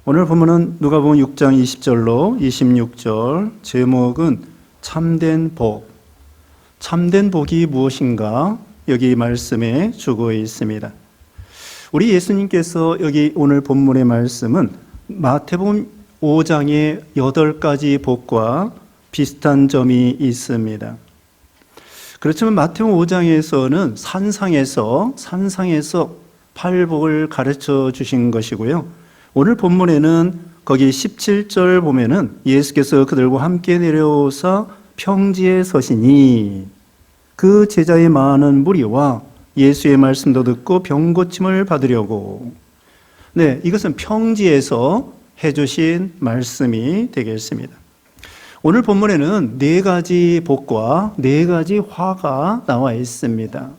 오늘 본문은 누가복음 6장 20절로 26절, 제목은 참된 복. 참된 복이 무엇인가? 여기 말씀에 주고 있습니다. 우리 예수님께서 여기 오늘 본문의 말씀은 마태복음 5장의 8가지 복과 비슷한 점이 있습니다. 그렇지만 마태복음 5장에서는 산상에서 팔복을 가르쳐 주신 것이고요. 오늘 본문에는 거기 17절 보면은 예수께서 그들과 함께 내려오사 평지에 서시니 그 제자의 많은 무리와 예수의 말씀도 듣고 병 고침을 받으려고. 이것은 평지에서 해주신 말씀이 되겠습니다. 오늘 본문에는 4가지 복과 4가지 화가 나와 있습니다.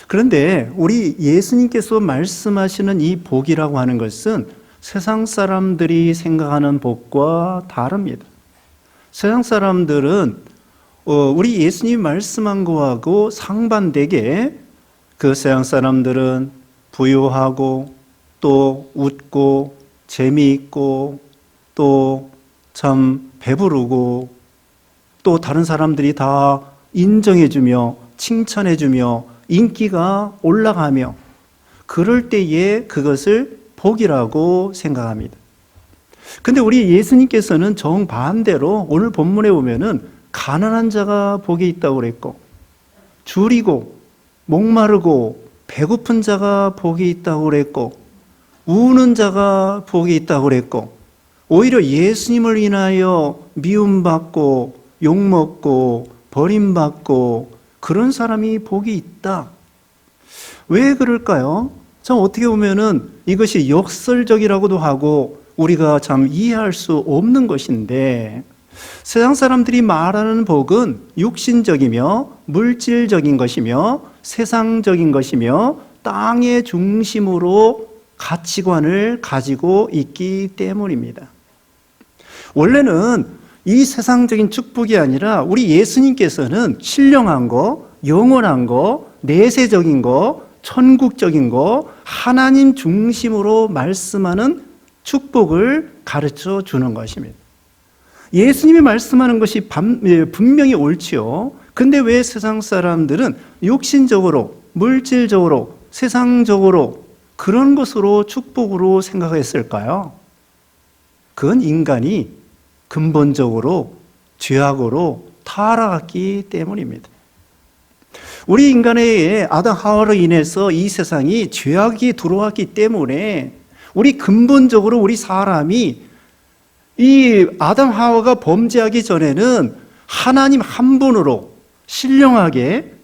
그런데 우리 예수님께서 말씀하시는 이 복이라고 하는 것은 세상 사람들이 생각하는 복과 다릅니다. 세상 사람들은 우리 예수님이 말씀한 거하고 상반되게 그 세상 사람들은 부유하고 또 웃고 재미있고 또 참 배부르고 또 다른 사람들이 다 인정해주며 칭찬해주며 인기가 올라가며 그럴 때에 그것을 복이라고 생각합니다. 근데 우리 예수님께서는 정반대로 오늘 본문에 보면은 가난한 자가 복이 있다고 그랬고, 줄이고 목마르고 배고픈 자가 복이 있다고 그랬고, 우는 자가 복이 있다고 그랬고, 오히려 예수님을 인하여 미움받고 욕먹고 버림받고 그런 사람이 복이 있다. 왜 그럴까요? 참 어떻게 보면은 이것이 역설적이라고도 하고 우리가 참 이해할 수 없는 것인데, 세상 사람들이 말하는 복은 육신적이며 물질적인 것이며 세상적인 것이며 땅의 중심으로 가치관을 가지고 있기 때문입니다. 원래는 이 세상적인 축복이 아니라 우리 예수님께서는 신령한 거, 영원한 거, 내세적인 거, 천국적인 거, 하나님 중심으로 말씀하는 축복을 가르쳐 주는 것입니다. 예수님이 말씀하는 것이 분명히 옳지요. 근데 왜 세상 사람들은 육신적으로, 물질적으로, 세상적으로 그런 것으로 축복으로 생각했을까요? 그건 인간이 근본적으로 죄악으로 타락했기 때문입니다. 우리 인간의 아담 하와로 인해서 이 세상이 죄악이 들어왔기 때문에 우리 근본적으로 우리 사람이 이 아담 하와가 범죄하기 전에는 하나님 한 분으로 신령하게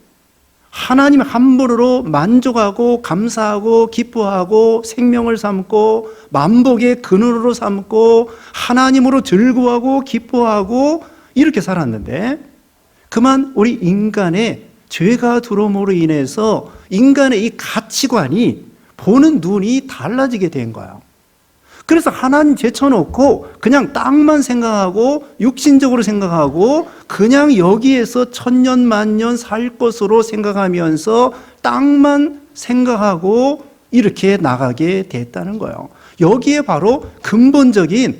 하나님 한 분으로 만족하고 감사하고 기뻐하고 생명을 삼고 만복의 근원으로 삼고 하나님으로 즐거워하고 기뻐하고 이렇게 살았는데, 그만 우리 인간의 죄가 들어옴으로 인해서 인간의 이 가치관이 보는 눈이 달라지게 된 거예요. 그래서 하나님 제쳐놓고 그냥 땅만 생각하고 육신적으로 생각하고 그냥 여기에서 천년 만년 살 것으로 생각하면서 땅만 생각하고 이렇게 나가게 됐다는 거예요. 여기에 바로 근본적인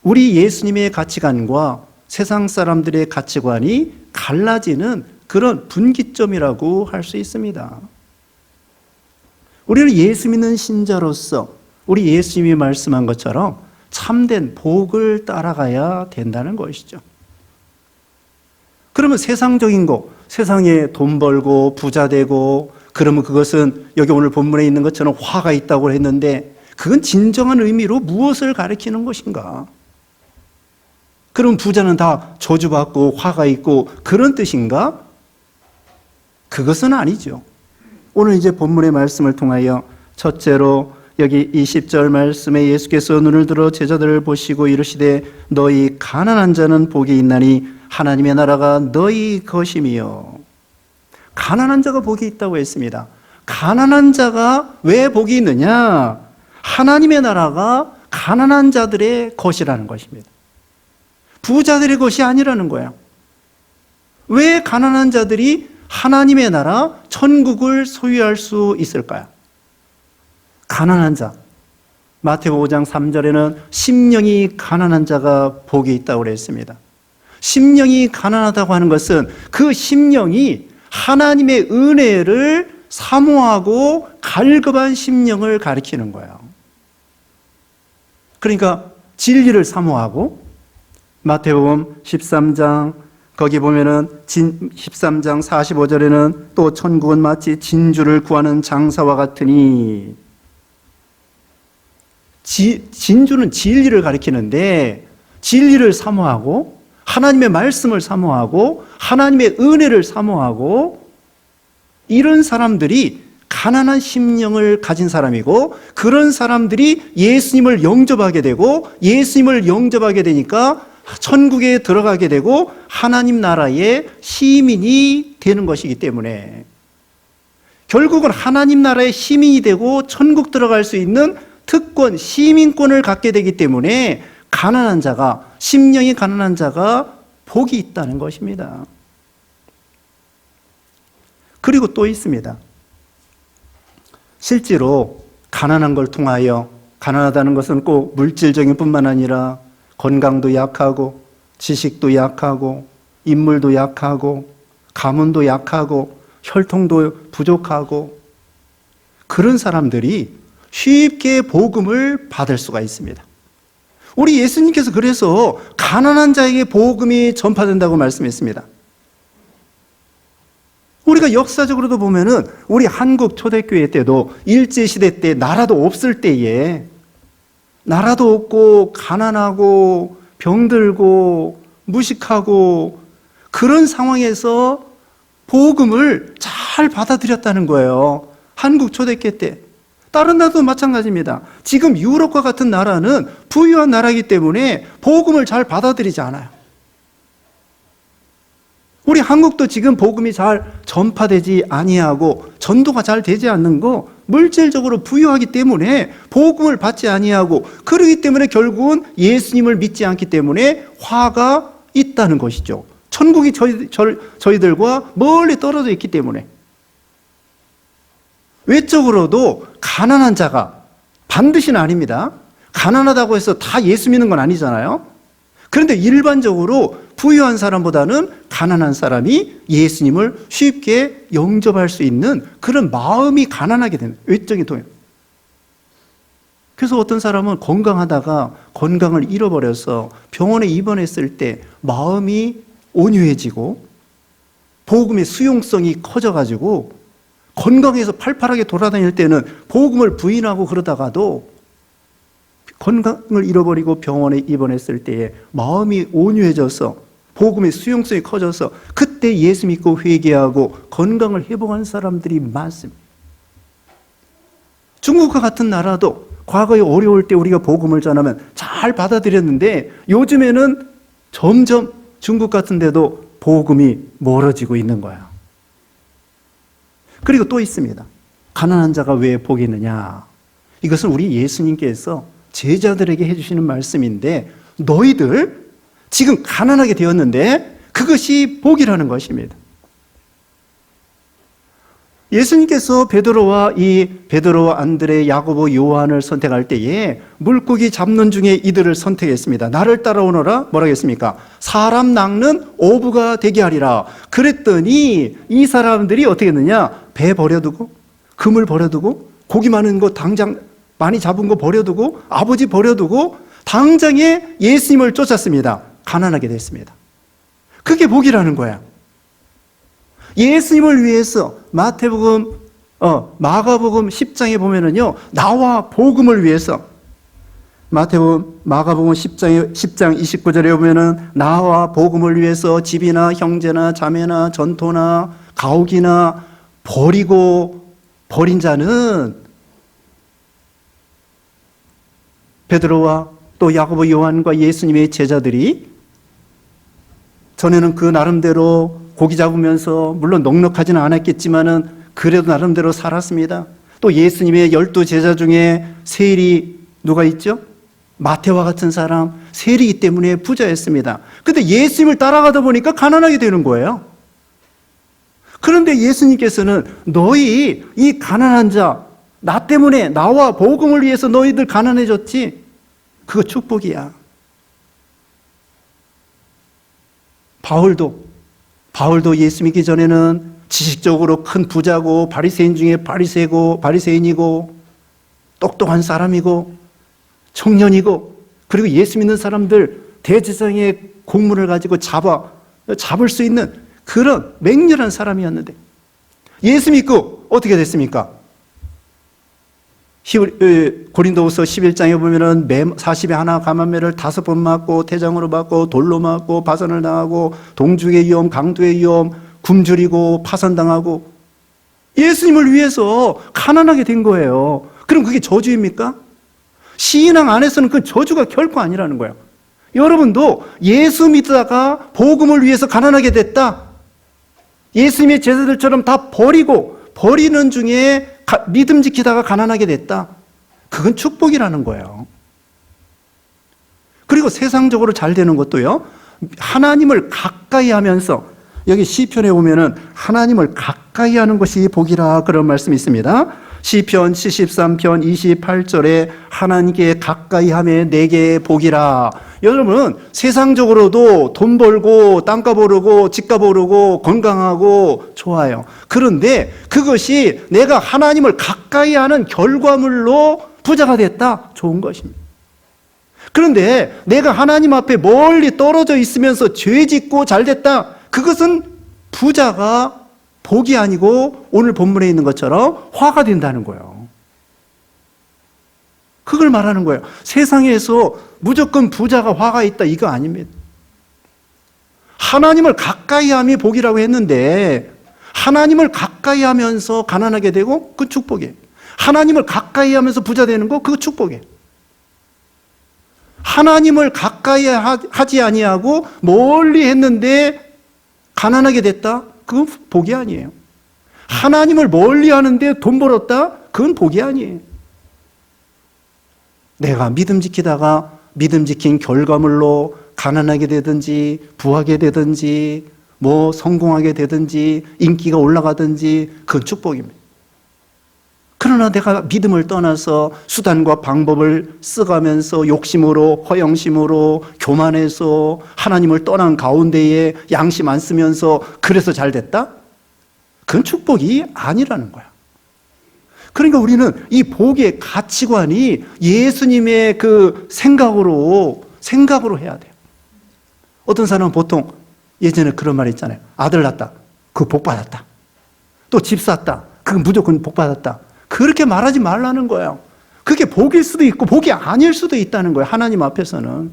우리 예수님의 가치관과 세상 사람들의 가치관이 갈라지는 그런 분기점이라고 할 수 있습니다. 우리는 예수 믿는 신자로서 우리 예수님이 말씀한 것처럼 참된 복을 따라가야 된다는 것이죠. 그러면 세상적인 거, 세상에 돈 벌고 부자 되고 그러면 그것은 여기 오늘 본문에 있는 것처럼 화가 있다고 했는데, 그건 진정한 의미로 무엇을 가리키는 것인가? 그럼 부자는 다 저주받고 화가 있고 그런 뜻인가? 그것은 아니죠. 오늘 이제 본문의 말씀을 통하여 첫째로 여기 20절 말씀에 예수께서 눈을 들어 제자들을 보시고 이르시되 너희 가난한 자는 복이 있나니 하나님의 나라가 너희 것이며. 가난한 자가 복이 있다고 했습니다. 가난한 자가 왜 복이 있느냐? 하나님의 나라가 가난한 자들의 것이라는 것입니다. 부자들의 것이 아니라는 거예요. 왜 가난한 자들이 하나님의 나라, 천국을 소유할 수 있을까요? 가난한 자. 마태복음 5장 3절에는 심령이 가난한 자가 복이 있다고 그랬습니다. 심령이 가난하다고 하는 것은 그 심령이 하나님의 은혜를 사모하고 갈급한 심령을 가리키는 거예요. 그러니까 진리를 사모하고, 마태복음 13장 거기 보면은 13장 45절에는 또 천국은 마치 진주를 구하는 장사와 같으니, 진주는 진리를 가리키는데 진리를 사모하고 하나님의 말씀을 사모하고 하나님의 은혜를 사모하고, 이런 사람들이 가난한 심령을 가진 사람이고, 그런 사람들이 예수님을 영접하게 되고, 예수님을 영접하게 되니까 천국에 들어가게 되고 하나님 나라의 시민이 되는 것이기 때문에, 결국은 하나님 나라의 시민이 되고 천국 들어갈 수 있는 특권, 시민권을 갖게 되기 때문에 가난한 자가, 심령이 가난한 자가 복이 있다는 것입니다. 그리고 또 있습니다. 실제로 가난한 걸 통하여, 가난하다는 것은 꼭 물질적인 뿐만 아니라 건강도 약하고 지식도 약하고 인물도 약하고 가문도 약하고 혈통도 부족하고, 그런 사람들이 쉽게 복음을 받을 수가 있습니다. 우리 예수님께서 그래서 가난한 자에게 복음이 전파된다고 말씀했습니다. 우리가 역사적으로도 보면은 우리 한국 초대교회 때도 일제시대 때 나라도 없을 때에, 나라도 없고 가난하고 병들고 무식하고 그런 상황에서 복음을 잘 받아들였다는 거예요. 한국 초대교회 때. 다른 나라도 마찬가지입니다. 지금 유럽과 같은 나라는 부유한 나라이기 때문에 복음을 잘 받아들이지 않아요. 우리 한국도 지금 복음이 잘 전파되지 아니하고 전도가 잘 되지 않는 거, 물질적으로 부유하기 때문에 복음을 받지 아니하고, 그러기 때문에 결국은 예수님을 믿지 않기 때문에 화가 있다는 것이죠. 천국이 저희들과 멀리 떨어져 있기 때문에. 외적으로도 가난한 자가, 반드시는 아닙니다. 가난하다고 해서 다 예수 믿는 건 아니잖아요. 그런데 일반적으로 부유한 사람보다는 가난한 사람이 예수님을 쉽게 영접할 수 있는 그런 마음이 가난하게 되는, 외적인 동요. 그래서 어떤 사람은 건강하다가 건강을 잃어버려서 병원에 입원했을 때 마음이 온유해지고 복음의 수용성이 커져가지고 건강해서 팔팔하게 돌아다닐 때는 복음을 부인하고 그러다가도 건강을 잃어버리고 병원에 입원했을 때에 마음이 온유해져서 복음의 수용성이 커져서 그때 예수 믿고 회개하고 건강을 회복한 사람들이 많습니다. 중국과 같은 나라도 과거에 어려울 때 우리가 복음을 전하면 잘 받아들였는데, 요즘에는 점점 중국 같은 데도 복음이 멀어지고 있는 거예요. 그리고 또 있습니다. 가난한 자가 왜 복이 있느냐? 이것은 우리 예수님께서 제자들에게 해주시는 말씀인데, 너희들 지금 가난하게 되었는데 그것이 복이라는 것입니다. 예수님께서 베드로와 안드레, 야고보, 요한을 선택할 때에 물고기 잡는 중에 이들을 선택했습니다. 나를 따라오너라, 뭐라고 했습니까? 사람 낚는 어부가 되게 하리라. 그랬더니 이 사람들이 어떻게 했느냐? 배 버려두고, 금을 버려두고, 고기 많은 거 당장 많이 잡은 거 버려두고, 아버지 버려두고 당장에 예수님을 쫓았습니다. 가난하게 됐습니다. 그게 복이라는 거야. 예수님을 위해서 마가복음 10장에 보면은요, 나와 복음을 위해서, 마가복음 10장 29절에 보면은 나와 복음을 위해서 집이나 형제나 자매나 전토나 가옥이나 버린 자는 베드로와 또 야고보, 요한과 예수님의 제자들이 전에는 그 나름대로 고기 잡으면서, 물론 넉넉하지는 않았겠지만은 그래도 나름대로 살았습니다. 또 예수님의 12 제자 중에 세리 누가 있죠? 마태와 같은 사람, 세리이기 때문에 부자였습니다. 근데 예수님을 따라가다 보니까 가난하게 되는 거예요. 그런데 예수님께서는 너희 이 가난한 자, 나 때문에, 나와 복음을 위해서 너희들 가난해졌지? 그거 축복이야. 바울도 예수 믿기 전에는 지식적으로 큰 부자고 바리새인 중에 바리새인이고 똑똑한 사람이고 청년이고, 그리고 예수 믿는 사람들 대제사장의 공문을 가지고 잡을 수 있는 그런 맹렬한 사람이었는데, 예수 믿고 어떻게 됐습니까? 고린도후서 11장에 보면은 40에 하나 감한매를 5번 맞고 태장으로 맞고 돌로 맞고 파선을 당하고 동죽의 위험, 강도의 위험, 굶주리고 파선당하고 예수님을 위해서 가난하게 된 거예요. 그럼 그게 저주입니까? 신앙 안에서는 그 저주가 결코 아니라는 거예요. 여러분도 예수 믿다가 복음을 위해서 가난하게 됐다. 예수님의 제자들처럼 다 버리는 중에 믿음 지키다가 가난하게 됐다. 그건 축복이라는 거예요. 그리고 세상적으로 잘 되는 것도요, 하나님을 가까이 하면서, 여기 시편에 보면은 하나님을 가까이 하는 것이 복이라, 그런 말씀이 있습니다. 시편 73편 28절에 하나님께 가까이 하매 내게 복이라. 여러분, 세상적으로도 돈 벌고 땅값 오르고 집값 오르고 건강하고 좋아요. 그런데 그것이 내가 하나님을 가까이 하는 결과물로 부자가 됐다, 좋은 것입니다. 그런데 내가 하나님 앞에 멀리 떨어져 있으면서 죄 짓고 잘 됐다, 그것은 부자가 복이 아니고 오늘 본문에 있는 것처럼 화가 된다는 거예요. 그걸 말하는 거예요. 세상에서 무조건 부자가 화가 있다, 이거 아닙니다. 하나님을 가까이 함이 복이라고 했는데, 하나님을 가까이 하면서 가난하게 되고 그 축복이에요. 하나님을 가까이 하면서 부자 되는 거, 그거 축복이에요. 하나님을 가까이 하지 아니하고 멀리 했는데 가난하게 됐다, 그건 복이 아니에요. 하나님을 멀리 하는데 돈 벌었다, 그건 복이 아니에요. 내가 믿음 지키다가 믿음 지킨 결과물로 가난하게 되든지 부하게 되든지 성공하게 되든지 인기가 올라가든지, 그건 축복입니다. 그러나 내가 믿음을 떠나서 수단과 방법을 써가면서 욕심으로, 허영심으로, 교만해서 하나님을 떠난 가운데에 양심 안 쓰면서 그래서 잘 됐다? 그건 축복이 아니라는 거야. 그러니까 우리는 이 복의 가치관이 예수님의 그 생각으로 해야 돼요. 어떤 사람은 보통 예전에 그런 말 있잖아요. 아들 낳았다, 그거 복 받았다. 또 집 샀다, 그건 무조건 복 받았다. 그렇게 말하지 말라는 거예요. 그게 복일 수도 있고 복이 아닐 수도 있다는 거예요. 하나님 앞에서는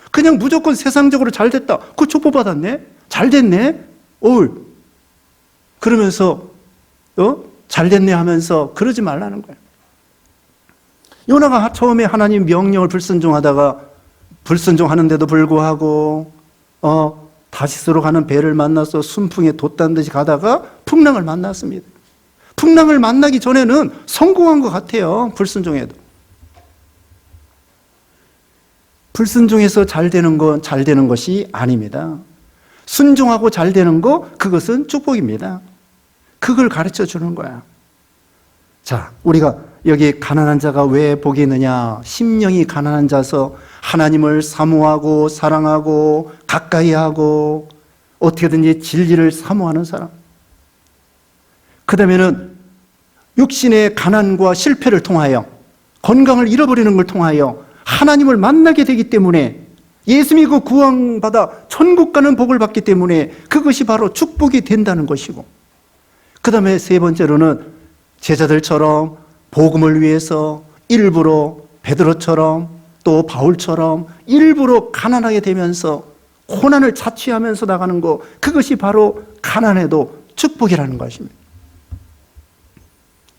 그냥 무조건 세상적으로 잘 됐다, 그거 축복 받았네, 잘 됐네, 그러면서 잘 됐네 하면서 그러지 말라는 거예요. 요나가 처음에 하나님 명령을 불순종하는데도 불구하고 다시스로 가는 배를 만나서 순풍에 돛단 듯이 가다가 풍랑을 만났습니다. 풍랑을 만나기 전에는 성공한 것 같아요. 불순종해도. 불순종해서 잘 되는 건 잘 되는 것이 아닙니다. 순종하고 잘 되는 거, 그것은 축복입니다. 그걸 가르쳐 주는 거야. 자, 우리가 여기 가난한 자가 왜 복이 있느냐? 심령이 가난한 자서 하나님을 사모하고 사랑하고 가까이 하고 어떻게든지 진리를 사모하는 사람. 그 다음에는 육신의 가난과 실패를 통하여, 건강을 잃어버리는 걸 통하여 하나님을 만나게 되기 때문에, 예수 믿고 구원받아 천국 가는 복을 받기 때문에 그것이 바로 축복이 된다는 것이고, 그 다음에 세 번째로는 제자들처럼 복음을 위해서 일부러, 베드로처럼 또 바울처럼 일부러 가난하게 되면서 고난을 자취하면서 나가는 거, 그것이 바로 가난해도 축복이라는 것입니다.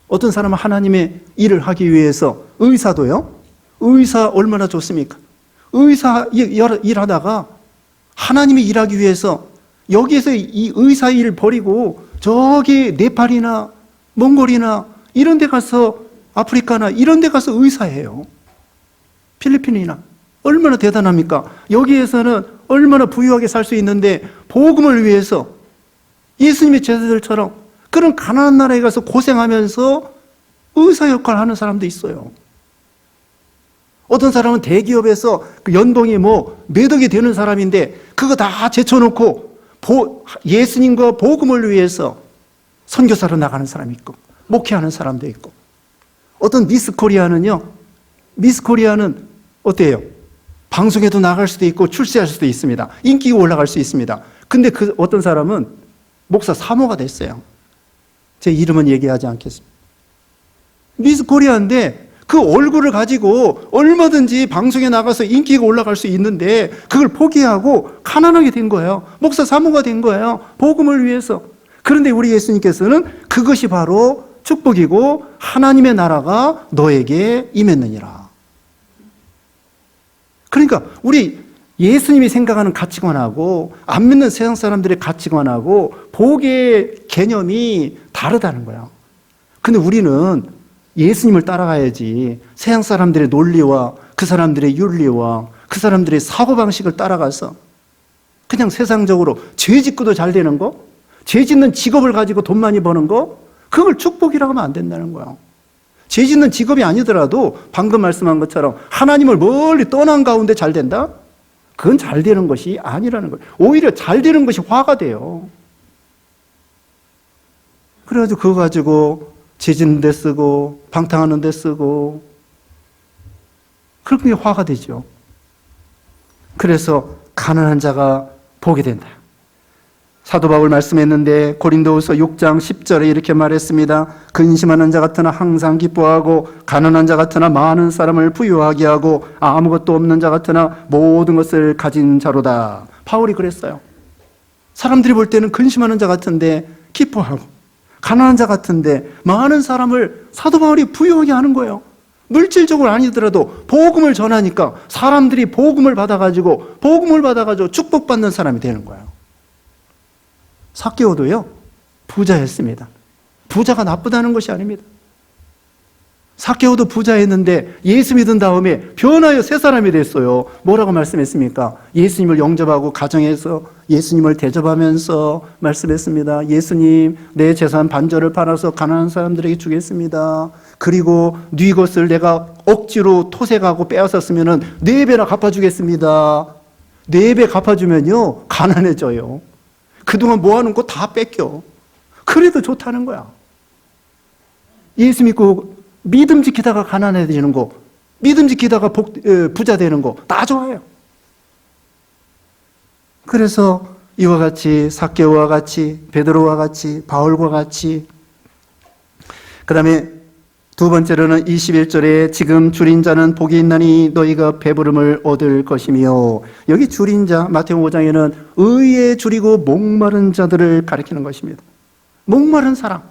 어떤 사람은 하나님의 일을 하기 위해서, 의사도요, 의사 얼마나 좋습니까? 의사 일하다가 하나님이 일하기 위해서 여기에서 이 의사 일 버리고 저기 네팔이나 몽골이나 이런 데 가서, 아프리카나 이런 데 가서 의사해요. 필리핀이나. 얼마나 대단합니까? 여기에서는 얼마나 부유하게 살 수 있는데 복음을 위해서 예수님의 제자들처럼 그런 가난한 나라에 가서 고생하면서 의사 역할을 하는 사람도 있어요. 어떤 사람은 대기업에서 그 연봉이 몇 억이 되는 사람인데 그거 다 제쳐놓고 예수님과 복음을 위해서 선교사로 나가는 사람이 있고 목회하는 사람도 있고, 어떤 미스 코리아는 어때요? 방송에도 나갈 수도 있고 출세할 수도 있습니다. 인기가 올라갈 수 있습니다. 근데 그 어떤 사람은 목사 사모가 됐어요. 제 이름은 얘기하지 않겠습니다. 미스 코리아인데 그 얼굴을 가지고 얼마든지 방송에 나가서 인기가 올라갈 수 있는데 그걸 포기하고 가난하게 된 거예요. 목사 사모가 된 거예요. 복음을 위해서. 그런데 우리 예수님께서는 그것이 바로 축복이고 하나님의 나라가 너에게 임했느니라. 그러니까 우리 예수님이 생각하는 가치관하고 안 믿는 세상 사람들의 가치관하고 복의 개념이 다르다는 거야. 근데 우리는 예수님을 따라가야지 세상 사람들의 논리와 그 사람들의 윤리와 그 사람들의 사고방식을 따라가서 그냥 세상적으로 죄 짓고도 잘 되는 거, 죄 짓는 직업을 가지고 돈 많이 버는 거, 그걸 축복이라고 하면 안 된다는 거야. 죄 짓는 직업이 아니더라도 방금 말씀한 것처럼 하나님을 멀리 떠난 가운데 잘 된다? 그건 잘 되는 것이 아니라는 거예요. 오히려 잘 되는 것이 화가 돼요. 그래가지고 그거 가지고 죄 짓는 데 쓰고 방탕하는 데 쓰고 그렇게 화가 되죠. 그래서 가난한 자가 복이 된다. 사도 바울 말씀했는데 고린도후서 6장 10절에 이렇게 말했습니다. 근심하는 자 같으나 항상 기뻐하고 가난한 자 같으나 많은 사람을 부유하게 하고 아무것도 없는 자 같으나 모든 것을 가진 자로다. 바울이 그랬어요. 사람들이 볼 때는 근심하는 자 같은데 기뻐하고 가난한 자 같은데 많은 사람을 사도 바울이 부유하게 하는 거예요. 물질적으로 아니더라도 복음을 전하니까 사람들이 복음을 받아가지고 축복받는 사람이 되는 거예요. 삭개오도요, 부자였습니다. 부자가 나쁘다는 것이 아닙니다. 삭개오도 부자였는데 예수 믿은 다음에 변하여 새 사람이 됐어요. 뭐라고 말씀했습니까? 예수님을 영접하고 가정에서 예수님을 대접하면서 말씀했습니다. 예수님, 내 재산 반절을 팔아서 가난한 사람들에게 주겠습니다. 그리고 네 것을 내가 억지로 토색하고 빼앗았으면 4배나 갚아주겠습니다. 4배 갚아주면요, 가난해져요. 그동안 모아놓은 거 다 뺏겨. 그래도 좋다는 거야. 예수 믿고 믿음 지키다가 가난해지는 거, 믿음 지키다가 부자 되는 거 다 좋아요. 그래서 이와 같이 삭개오와 같이 베드로와 같이 바울과 같이, 그 다음에 두 번째로는 21절에 지금 줄인 자는 복이 있나니 너희가 배부름을 얻을 것이며, 여기 줄인 자, 마태복음 5장에는 의에 줄이고 목마른 자들을 가리키는 것입니다. 목마른 사람.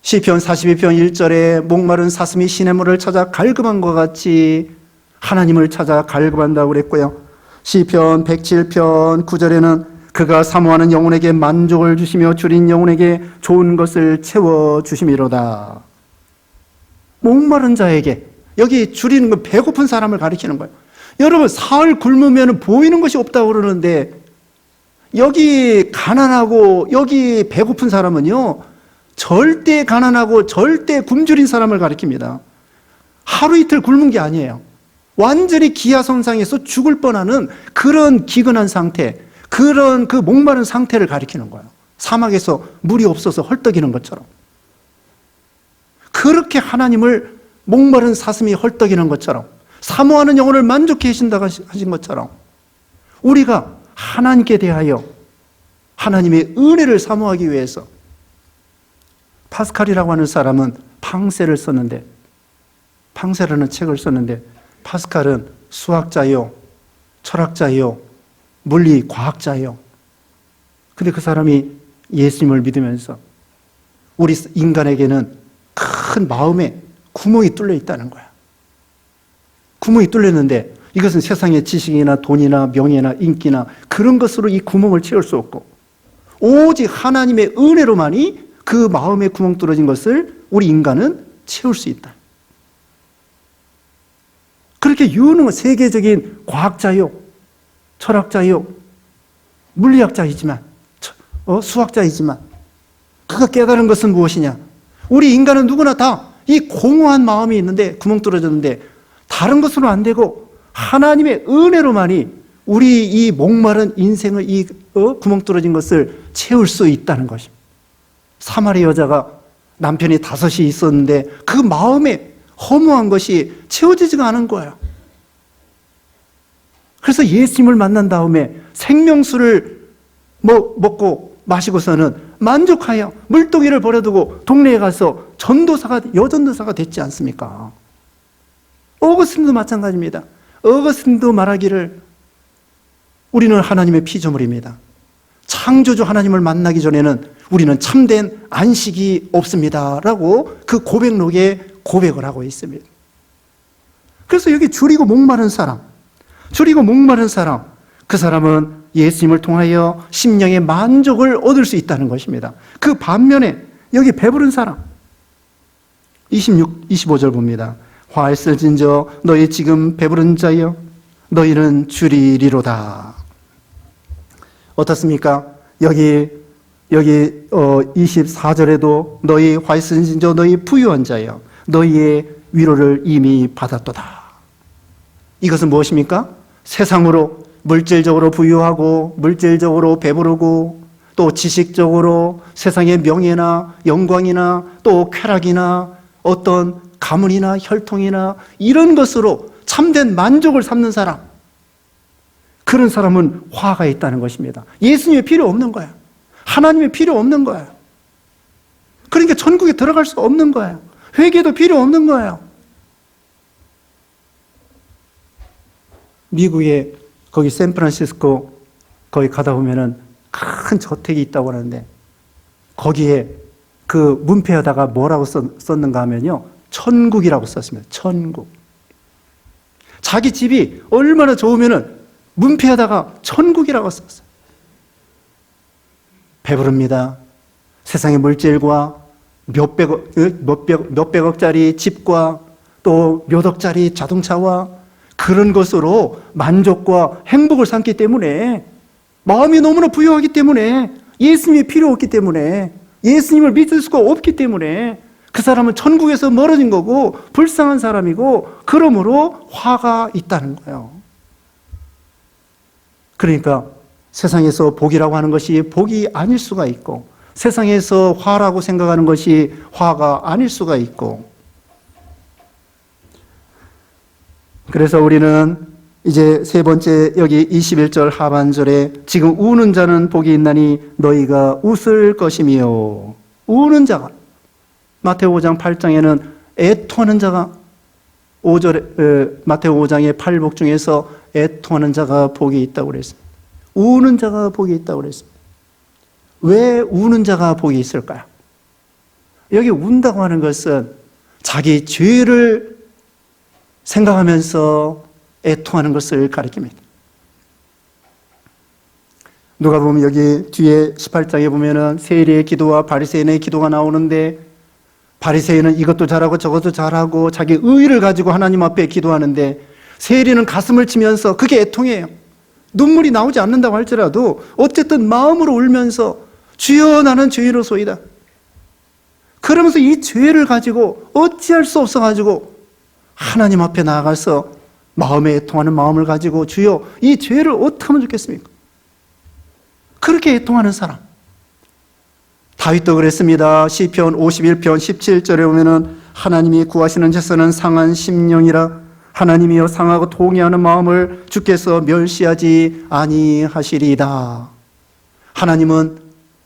시편 42편 1절에 목마른 사슴이 시냇물을 찾아 갈급한 것 같이 하나님을 찾아 갈급한다고 그랬고요. 시편 107편 9절에는 그가 사모하는 영혼에게 만족을 주시며 줄인 영혼에게 좋은 것을 채워주심이로다. 목마른 자에게, 여기 줄이는 건 배고픈 사람을 가리키는 거예요. 여러분, 사흘 굶으면 보이는 것이 없다고 그러는데 여기 가난하고 여기 배고픈 사람은요, 절대 가난하고 절대 굶주린 사람을 가리킵니다. 하루 이틀 굶은 게 아니에요. 완전히 기하선상에서 죽을 뻔하는 그런 기근한 상태, 그런 그 목마른 상태를 가리키는 거예요. 사막에서 물이 없어서 헐떡이는 것처럼. 그렇게 하나님을 목마른 사슴이 헐떡이는 것처럼, 사모하는 영혼을 만족해 하신다고 하신 것처럼, 우리가 하나님께 대하여 하나님의 은혜를 사모하기 위해서, 파스칼이라고 하는 사람은 팡세를 썼는데, 팡세라는 책을 썼는데, 파스칼은 수학자요, 철학자요, 물리 과학자요. 근데 그 사람이 예수님을 믿으면서 우리 인간에게는 큰 마음에 구멍이 뚫려 있다는 거야. 구멍이 뚫렸는데 이것은 세상의 지식이나 돈이나 명예나 인기나 그런 것으로 이 구멍을 채울 수 없고, 오직 하나님의 은혜로만이 그 마음에 구멍 뚫어진 것을 우리 인간은 채울 수 있다. 그렇게 유능한 세계적인 과학자요, 철학자요, 물리학자이지만, 수학자이지만, 그가 깨달은 것은 무엇이냐? 우리 인간은 누구나 다 이 공허한 마음이 있는데, 구멍 뚫어졌는데 다른 것으로 안 되고 하나님의 은혜로만이 우리 이 목마른 인생의 이 구멍 뚫어진 것을 채울 수 있다는 것입니다. 사마리 여자가 남편이 5이 있었는데 그 마음에 허무한 것이 채워지지가 않은 거예요. 그래서 예수님을 만난 다음에 생명수를 먹고 마시고서는 만족하여 물동이를 버려두고 동네에 가서 여전도사가 됐지 않습니까? 어거스틴도 마찬가지입니다. 어거스틴도 말하기를 우리는 하나님의 피조물입니다. 창조주 하나님을 만나기 전에는 우리는 참된 안식이 없습니다 라고 그 고백록에 고백을 하고 있습니다. 그래서 여기 줄이고 목마른 사람, 그 사람은 예수님을 통하여 심령의 만족을 얻을 수 있다는 것입니다. 그 반면에 여기 배부른 사람, 25절 봅니다. 화했을진저 너희 지금 배부른 자여 너희는 줄이리로다. 어떻습니까? 여기 24절에도 너희 화했을진저 너희 부유한 자여 너희의 위로를 이미 받았도다. 이것은 무엇입니까? 세상으로 물질적으로 부유하고 물질적으로 배부르고 또 지식적으로 세상의 명예나 영광이나 또 쾌락이나 어떤 가문이나 혈통이나 이런 것으로 참된 만족을 삼는 사람, 그런 사람은 화가 있다는 것입니다. 예수님이 필요 없는 거예요. 하나님이 필요 없는 거예요. 그러니까 천국에 들어갈 수 없는 거예요. 회개도 필요 없는 거예요. 미국에 거기 샌프란시스코 거기 가다 보면은 큰 저택이 있다고 하는데 거기에 그 문패에다가 뭐라고 썼는가 하면요, 천국이라고 썼습니다. 천국. 자기 집이 얼마나 좋으면은 문패에다가 천국이라고 썼어요. 배부릅니다. 세상의 물질과 몇백억짜리 집과 또 몇 억짜리 자동차와 그런 것으로 만족과 행복을 삼기 때문에, 마음이 너무나 부유하기 때문에, 예수님이 필요 없기 때문에, 예수님을 믿을 수가 없기 때문에 그 사람은 천국에서 멀어진 거고 불쌍한 사람이고, 그러므로 화가 있다는 거예요. 그러니까 세상에서 복이라고 하는 것이 복이 아닐 수가 있고, 세상에서 화라고 생각하는 것이 화가 아닐 수가 있고, 그래서 우리는 이제 세 번째 여기 21절 하반절에 지금 우는 자는 복이 있나니 너희가 웃을 것이며, 우는 자가, 마태오 5장 8장에는 애통하는 자가, 마태오 5장의 8복 중에서 애통하는 자가 복이 있다고 그랬습니다. 우는 자가 복이 있다고 그랬습니다. 왜 우는 자가 복이 있을까요? 여기 운다고 하는 것은 자기 죄를 생각하면서 애통하는 것을 가리킵니다. 누가 보면 여기 뒤에 18장에 보면은 세리의 기도와 바리새인의 기도가 나오는데, 바리새인은 이것도 잘하고 저것도 잘하고 자기 의의를 가지고 하나님 앞에 기도하는데, 세리는 가슴을 치면서 그게 애통이에요. 눈물이 나오지 않는다고 할지라도 어쨌든 마음으로 울면서 주여 나는 죄인으로소이다. 그러면서 이 죄를 가지고 어찌할 수 없어가지고 하나님 앞에 나아가서 마음에 애통하는 마음을 가지고 주여 이 죄를 어떻게 하면 좋겠습니까? 그렇게 애통하는 사람. 다윗도 그랬습니다. 시편 51편 17절에 보면은 하나님이 구하시는 자서는 상한 심령이라, 하나님이여 상하고 통회하는 마음을 주께서 멸시하지 아니하시리이다. 하나님은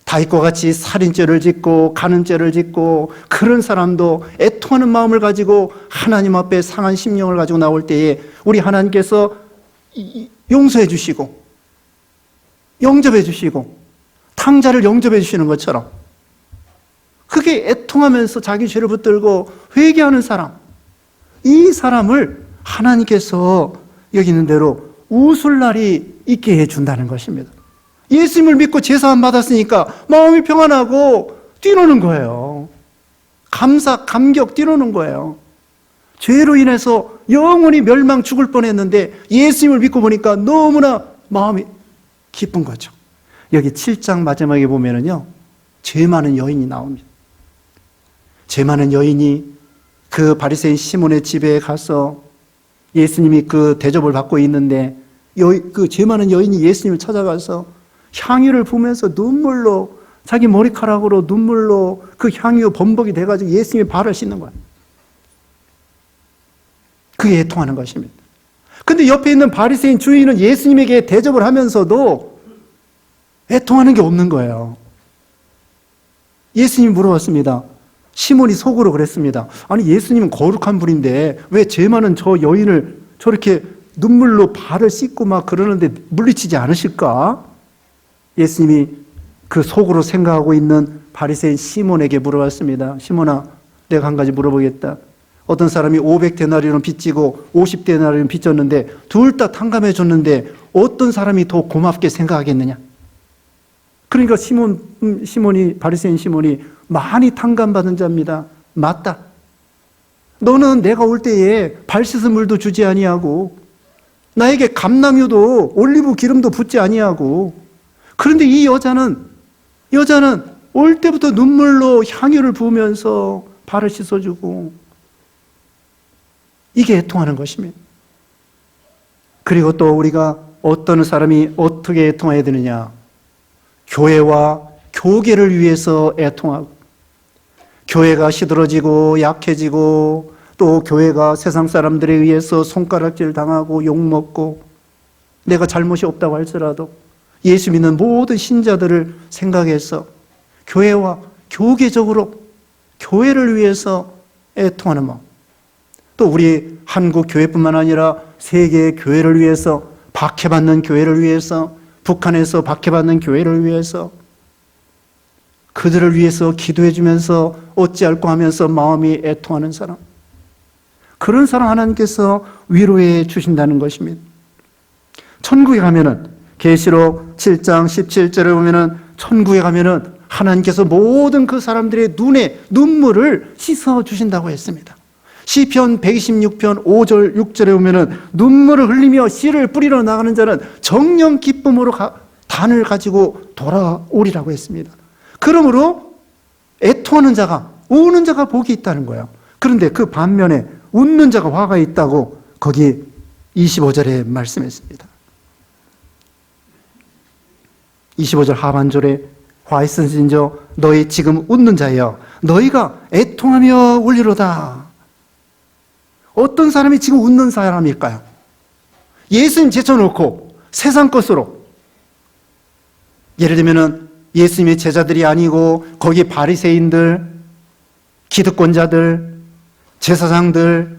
다윗과 같이 살인죄를 짓고 간음죄를 짓고 그런 사람도 애통하는 마음을 가지고 하나님 앞에 상한 심령을 가지고 나올 때에 우리 하나님께서 용서해 주시고 영접해 주시고 탕자를 영접해 주시는 것처럼, 그게 애통하면서 자기 죄를 붙들고 회개하는 사람, 이 사람을 하나님께서 여기 있는 대로 웃을 날이 있게 해준다는 것입니다. 예수님을 믿고 제사함 받았으니까 마음이 평안하고 뛰노는 거예요. 감격 뛰노는 거예요. 죄로 인해서 영원히 멸망 죽을 뻔했는데 예수님을 믿고 보니까 너무나 마음이 기쁜 거죠. 여기 7장 마지막에 보면은요, 죄 많은 여인이 나옵니다. 죄 많은 여인이 그 바리새인 시몬의 집에 가서 예수님이 그 대접을 받고 있는데 그 죄 많은 여인이 예수님을 찾아가서 향유를 부으면서 눈물로 자기 머리카락으로 눈물로 그 향유 범벅이 돼가지고 예수님의 발을 씻는 거예요. 그게 애통하는 것입니다. 근데 옆에 있는 바리새인 주인은 예수님에게 대접을 하면서도 애통하는 게 없는 거예요. 예수님이 물어봤습니다. 시몬이 속으로 그랬습니다. 아니 예수님은 거룩한 분인데 왜 죄 많은 저 여인을 저렇게 눈물로 발을 씻고 막 그러는데 물리치지 않으실까? 예수님이 그 속으로 생각하고 있는 바리새인 시몬에게 물어봤습니다. 시몬아, 내가 한 가지 물어보겠다. 어떤 사람이 500데나리온 빚지고 50데나리온 빚졌는데 둘 다 탕감해 줬는데 어떤 사람이 더 고맙게 생각하겠느냐? 그러니까 바리새인 시몬이 많이 탕감받은 자입니다. 맞다. 너는 내가 올 때에 발 씻은 물도 주지 아니하고 나에게 감람유도 올리브 기름도 붓지 아니하고, 그런데 이 여자는 올 때부터 눈물로 향유를 부으면서 발을 씻어주고, 이게 애통하는 것입니다. 그리고 또 우리가 어떤 사람이 어떻게 애통해야 되느냐? 교회와 교계를 위해서 애통하고, 교회가 시들어지고 약해지고 또 교회가 세상 사람들에 의해서 손가락질 당하고 욕먹고 내가 잘못이 없다고 할지라도 예수 믿는 모든 신자들을 생각해서 교회와 교계적으로 교회를 위해서 애통하는 마음, 또 우리 한국 교회뿐만 아니라 세계 교회를 위해서, 박해받는 교회를 위해서, 북한에서 박해받는 교회를 위해서, 그들을 위해서 기도해 주면서 어찌할꼬 하면서 마음이 애통하는 사람, 그런 사람 하나님께서 위로해 주신다는 것입니다. 천국에 가면은, 계시록 7장 17절에 보면은 천국에 가면은 하나님께서 모든 그 사람들의 눈에 눈물을 씻어 주신다고 했습니다. 시편 126편 5절 6절에 보면은 눈물을 흘리며 씨를 뿌리러 나가는 자는 정령 기쁨으로 단을 가지고 돌아오리라고 했습니다. 그러므로 애통하는 자가, 우는 자가 복이 있다는 거예요. 그런데 그 반면에 웃는 자가 화가 있다고 거기 25절에 말씀했습니다. 25절 하반절에 화 있으신저 너희 지금 웃는 자여 너희가 애통하며 울리로다. 어떤 사람이 지금 웃는 사람일까요? 예수님 제쳐놓고 세상 것으로, 예를 들면은 예수님의 제자들이 아니고 거기 바리새인들, 기득권자들, 제사장들,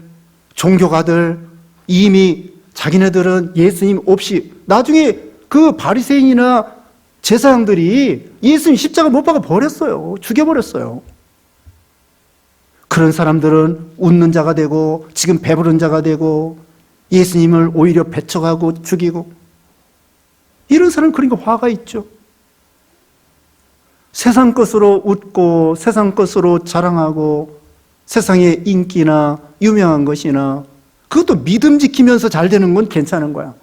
종교가들, 이미 자기네들은 예수님 없이, 나중에 그 바리새인이나 제사장들이 예수님 십자가 못 박아 버렸어요. 죽여버렸어요. 그런 사람들은 웃는 자가 되고 지금 배부른 자가 되고 예수님을 오히려 배척하고 죽이고, 이런 사람은 그러니까 화가 있죠. 세상 것으로 웃고 세상 것으로 자랑하고 세상의 인기나 유명한 것이나 그것도 믿음 지키면서 잘 되는 건 괜찮은 거야.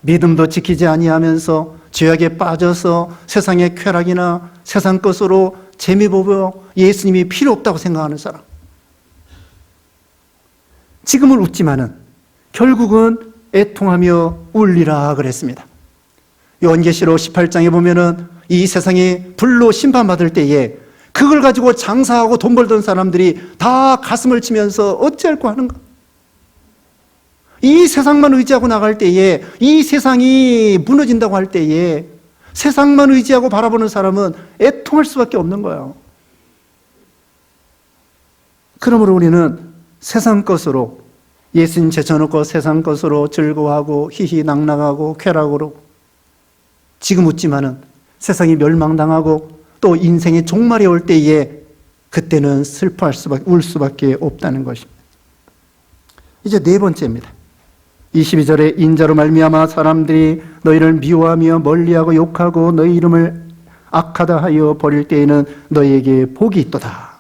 믿음도 지키지 아니하면서 죄악에 빠져서 세상의 쾌락이나 세상 것으로 재미 보며 예수님이 필요 없다고 생각하는 사람, 지금은 웃지만은 결국은 애통하며 울리라 그랬습니다. 요한계시록 18장에 보면은 이 세상이 불로 심판받을 때에 그걸 가지고 장사하고 돈 벌던 사람들이 다 가슴을 치면서 어찌할꼬 하는가? 이 세상만 의지하고 나갈 때에, 이 세상이 무너진다고 할 때에 세상만 의지하고 바라보는 사람은 애통할 수밖에 없는 거예요. 그러므로 우리는 세상 것으로, 예수님 제쳐놓고 세상 것으로 즐거워하고 희희낙낙하고 쾌락으로, 지금 웃지만은 세상이 멸망당하고 또 인생의 종말이 올 때에 그때는 슬퍼할 수밖에, 울 수밖에 없다는 것입니다. 이제 네 번째입니다. 22절에 인자로 말미암아 사람들이 너희를 미워하며 멀리하고 욕하고 너희 이름을 악하다 하여 버릴 때에는 너희에게 복이 있도다.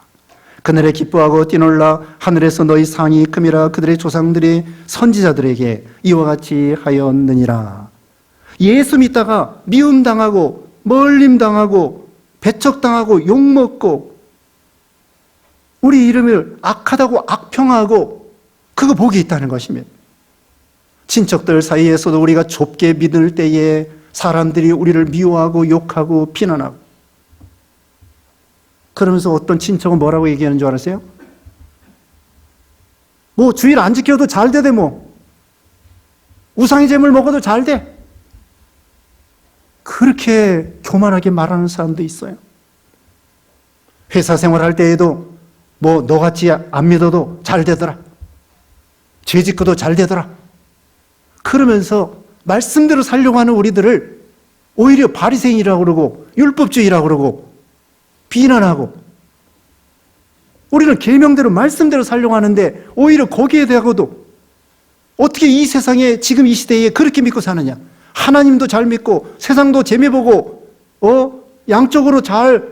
그날에 기뻐하고 뛰놀라 하늘에서 너희 상이 큼이라. 그들의 조상들이 선지자들에게 이와 같이 하였느니라. 예수 믿다가 미움당하고 멀림당하고 배척당하고 욕먹고 우리 이름을 악하다고 악평하고 그거 복이 있다는 것입니다. 친척들 사이에서도 우리가 좁게 믿을 때에 사람들이 우리를 미워하고 욕하고 비난하고, 그러면서 어떤 친척은 뭐라고 얘기하는 줄 알았어요? 뭐 주일 안 지켜도 잘 되대, 뭐 우상의 제물 먹어도 잘 돼. 그렇게 교만하게 말하는 사람도 있어요. 회사 생활할 때에도 뭐 너같이 안 믿어도 잘 되더라, 죄 짓고도 잘 되더라, 그러면서 말씀대로 살려고 하는 우리들을 오히려 바리새인이라고 그러고 율법주의라고 그러고 비난하고, 우리는 계명대로 말씀대로 살려고 하는데 오히려 거기에 대하고도 어떻게 이 세상에 지금 이 시대에 그렇게 믿고 사느냐. 하나님도 잘 믿고 세상도 재미보고 양쪽으로 잘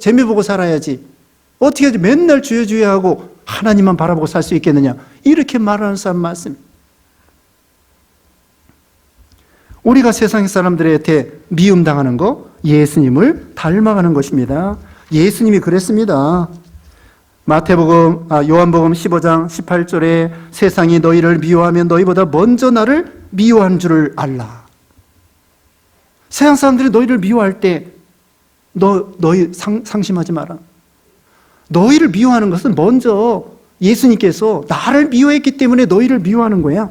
재미보고 살아야지. 어떻게 하지? 맨날 주여주여하고 하나님만 바라보고 살 수 있겠느냐. 이렇게 말하는 사람 많습니다. 우리가 세상 사람들한테 미움당하는 거, 예수님을 닮아가는 것입니다. 예수님이 그랬습니다. 요한복음 15장 18절에 세상이 너희를 미워하면 너희보다 먼저 나를 미워한 줄을 알라. 세상 사람들이 너희를 미워할 때 너희 상심하지 마라. 너희를 미워하는 것은 먼저 예수님께서 나를 미워했기 때문에 너희를 미워하는 거야.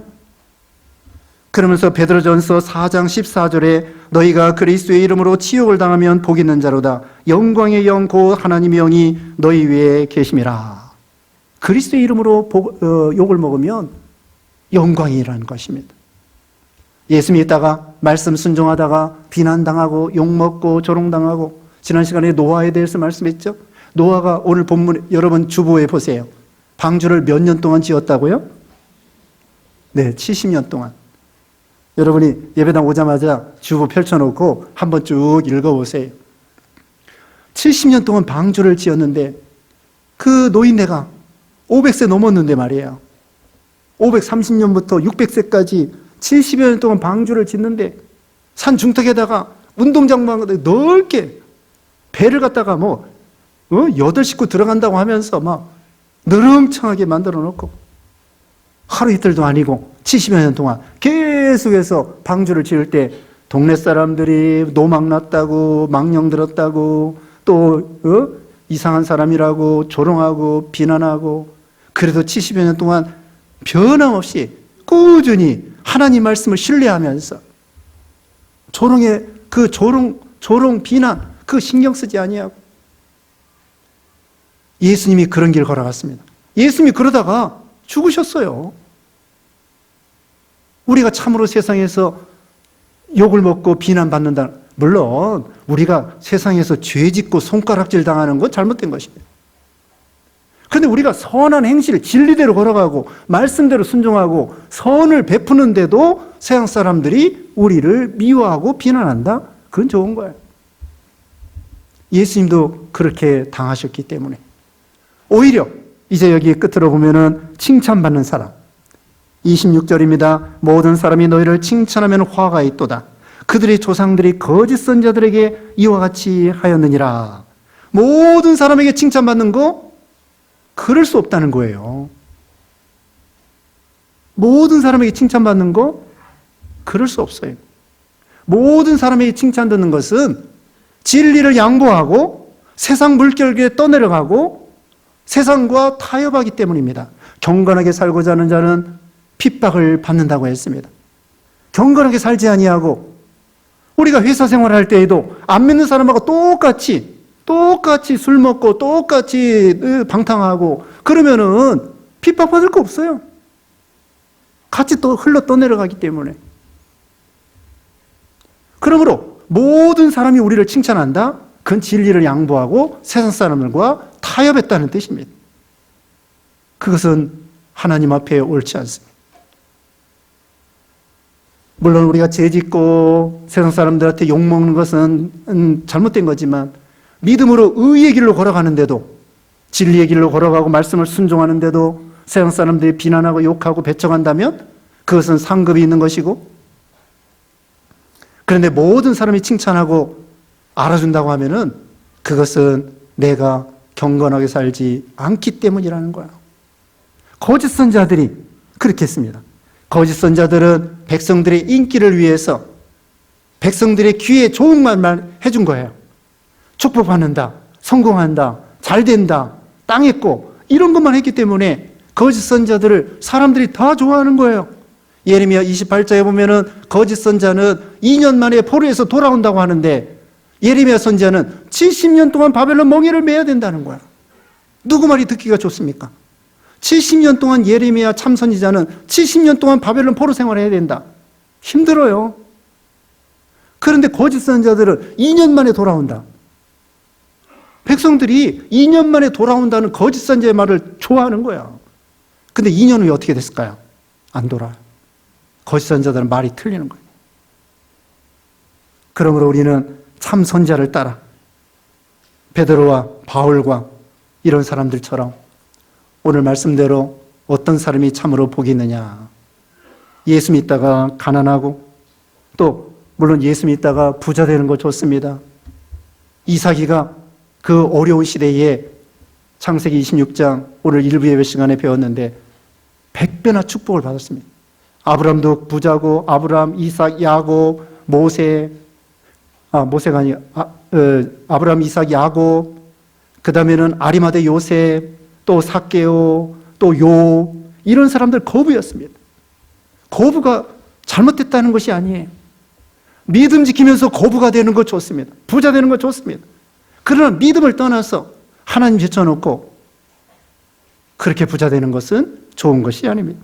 그러면서 베드로전서 4장 14절에 너희가 그리스도의 이름으로 치욕을 당하면 복 있는 자로다. 영광의 영 곧 하나님의 영이 너희 위에 계심이라. 그리스도의 이름으로 욕을 먹으면 영광이라는 것입니다. 예수 믿다가 말씀 순종하다가 비난당하고 욕먹고 조롱당하고, 지난 시간에 노아에 대해서 말씀했죠. 노아가 오늘 본문 여러분 주보에 보세요. 방주를 몇 년 동안 지었다고요? 네, 70년 동안. 여러분이 예배당 오자마자 주보 펼쳐놓고 한번 쭉 읽어보세요. 70년 동안 방주를 지었는데 그 노인네가 500세 넘었는데 말이에요. 530년부터 600세까지 70여 년 동안 방주를 짓는데 산 중턱에다가 운동장만 넓게 배를 갖다가 8식구 들어간다고 하면서 막 느렁청하게 만들어 놓고 하루 이틀도 아니고 70여 년 동안 계속해서 방주를 지을 때 동네 사람들이 노망났다고 망령 들었다고 또 이상한 사람이라고 조롱하고 비난하고, 그래도 70여 년 동안 변함없이 꾸준히 하나님 말씀을 신뢰하면서 조롱 비난 그 신경 쓰지 아니하고, 예수님이 그런 길 걸어갔습니다. 예수님이 그러다가 죽으셨어요. 우리가 참으로 세상에서 욕을 먹고 비난받는다. 물론 우리가 세상에서 죄 짓고 손가락질 당하는 건 잘못된 것입니다. 그런데 우리가 선한 행실, 진리대로 걸어가고 말씀대로 순종하고 선을 베푸는데도 세상 사람들이 우리를 미워하고 비난한다? 그건 좋은 거예요. 예수님도 그렇게 당하셨기 때문에. 오히려 이제 여기 끝으로 보면은 칭찬받는 사람. 26절입니다. 모든 사람이 너희를 칭찬하면 화가 있도다. 그들의 조상들이 거짓 선자들에게 이와 같이 하였느니라. 모든 사람에게 칭찬받는 거 그럴 수 없다는 거예요. 모든 사람에게 칭찬받는 거 그럴 수 없어요. 모든 사람에게 칭찬 듣는 것은 진리를 양보하고 세상 물결에 떠내려가고 세상과 타협하기 때문입니다. 경건하게 살고자 하는 자는 핍박을 받는다고 했습니다. 경건하게 살지 아니하고 우리가 회사 생활할 때에도 안 믿는 사람하고 똑같이 술 먹고 똑같이 방탕하고 그러면은 핍박받을 거 없어요. 같이 또 흘러 떠내려가기 때문에. 그러므로 모든 사람이 우리를 칭찬한다? 그건 진리를 양보하고 세상 사람들과 타협했다는 뜻입니다. 그것은 하나님 앞에 옳지 않습니다. 물론 우리가 죄짓고 세상 사람들한테 욕먹는 것은 잘못된 거지만 믿음으로 의의 길로 걸어가는데도 진리의 길로 걸어가고 말씀을 순종하는데도 세상 사람들이 비난하고 욕하고 배척한다면 그것은 상급이 있는 것이고, 그런데 모든 사람이 칭찬하고 알아준다고 하면은 그것은 내가 경건하게 살지 않기 때문이라는 거야. 거짓 선자들이 그렇게 했습니다. 거짓 선자들은 백성들의 인기를 위해서 백성들의 귀에 좋은 말만 해준 거예요. 축복받는다, 성공한다, 잘 된다, 땅에 꼭 이런 것만 했기 때문에 거짓 선자들을 사람들이 다 좋아하는 거예요. 예레미야 28장에 보면은 거짓 선자는 2년 만에 포로에서 돌아온다고 하는데 예레미야 선지자는 70년 동안 바벨론 멍에를 매야 된다는 거야. 누구 말이 듣기가 좋습니까? 70년 동안 예레미야 참 선지자는 70년 동안 바벨론 포로 생활을 해야 된다. 힘들어요. 그런데 거짓 선지자들은 2년 만에 돌아온다. 백성들이 2년 만에 돌아온다는 거짓 선지자의 말을 좋아하는 거야. 근데 2년 후에 어떻게 됐을까요? 안 돌아요. 거짓 선지자들은 말이 틀리는 거예요. 그러므로 우리는 참 선지자를 따라 베드로와 바울과 이런 사람들처럼 오늘 말씀대로 어떤 사람이 참으로 복이 있느냐. 예수 믿다가 가난하고 또 물론 예수 믿다가 부자 되는 거 좋습니다. 이삭이가 그 어려운 시대에 창세기 26장 오늘 일부 예배 시간에 배웠는데 100배나 축복을 받았습니다. 아브람도 부자고 아브람, 이삭, 야곱, 모세 모세가 아니 아브람, 이삭, 야곱 그 다음에는 아리마대 요셉 또 삭개오 또 욥 이런 사람들 거부였습니다. 거부가 잘못됐다는 것이 아니에요. 믿음 지키면서 거부가 되는 거 좋습니다. 부자 되는 거 좋습니다. 그러나 믿음을 떠나서 하나님 제쳐놓고 그렇게 부자 되는 것은 좋은 것이 아닙니다.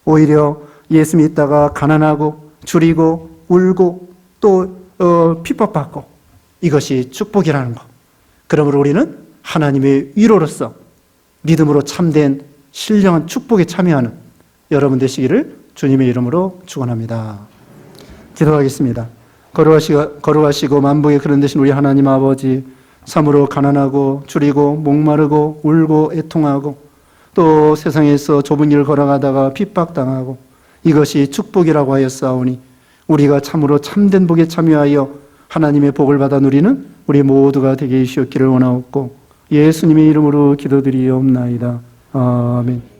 오히려 예수 믿다가 가난하고 줄이고 울고 또 핍박받고 이것이 축복이라는 것. 그러므로 우리는 하나님의 위로로서 믿음으로 참된 신령한 축복에 참여하는 여러분 되시기를 주님의 이름으로 축원합니다. 기도하겠습니다. 거룩하시고 만복의 그런 되신 우리 하나님 아버지, 참으로 가난하고 줄이고 목마르고 울고 애통하고 또 세상에서 좁은 길을 걸어가다가 핍박당하고 이것이 축복이라고 하였사오니 우리가 참으로 참된 복에 참여하여 하나님의 복을 받아 누리는 우리 모두가 되게 해주시옵기를 원하옵고 예수님의 이름으로 기도드리옵나이다. 아멘.